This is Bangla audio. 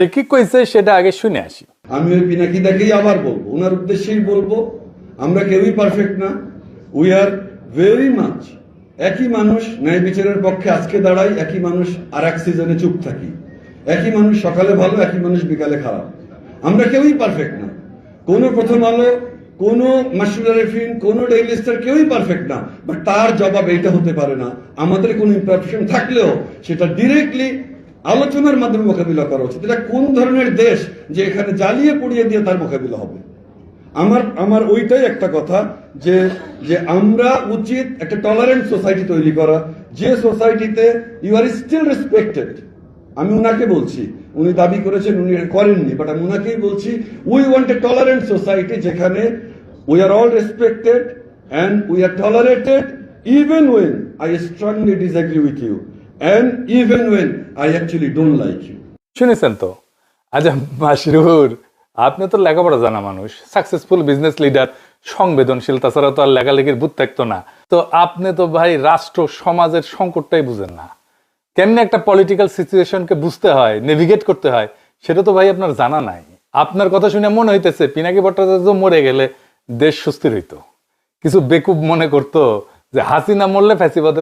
কি কইছে সেটা আগে শুনে আসি। আমি ওই পিনাকিদাকেই আবার বলবো, ওনার উদ্দেশ্যেই বলবো, আমরা কেউই পারফেক্ট না। উই আর ভেরি মাচ একই মানুষ, ন্যায় বিচারের পক্ষে আজকে দাঁড়াই, একই মানুষ আর এক সিজনে চুপ থাকি, একই মানুষ সকালে ভালো, একই মানুষ বিকালে খারাপ। আমরা কেউই পারফেক্ট না। কোনো প্রথম আলো, কোনো মাসুদ আরিফিন, কোনো ডেইলি স্টার কেউই পারফেক্ট না। বাট তার জবাব এইটা হতে পারে না, আমাদের কোনো ইমপারফেকশন থাকলেও সেটা ডিরেক্টলি আলোচনার মাধ্যমে মোকাবিলা করা উচিত। এটা কোন ধরনের দেশ যে এখানে জ্বালিয়ে পুড়িয়ে দিয়ে তার মোকাবিলা হবে? আমার ওইটাই একটা কথা যে যে আমরা উচিত একটা টলারেন্ট সোসাইটি তৈরি করা, যে সোসাইটিতে ইউ আর স্টিল রেসপেক্টেড। আমি উনাকে বলছি, উনি দাবি করেছেন, উনি করেননি, বাট আমি উনাকেই বলছি, we want a tolerant society যেখানে we are all respected and we are tolerated even when I strongly disagree with you and even when I actually don't like you. শুনেছেন তো? আচ্ছা মাসরুর, আপনি তো লেখাপড়া জানা মানুষ, সাকসেসফুল বিজনেস লিডার, সংবেদনশীল, তাছাড়া তো আর লেখালেখির ভূত থাকতো না। তো আপনি তো ভাই রাষ্ট্র সমাজের সংকটটাই বুঝেন না। কেমনে একটা পলিটিক্যাল সিচুয়েশনকে বুঝতে হয়, নেভিগেট করতে হয়, সেটা তো ভাই আপনার জানা নাই। আপনার কথা শুনে মনে হইতেছে পিনাকি ভট্টাচার্য মরে গেলে দেশ সুস্থির হইতো। কিছু বেকুব মনে করতো যে হাসিনা মরলে ফ্যাসিবাদের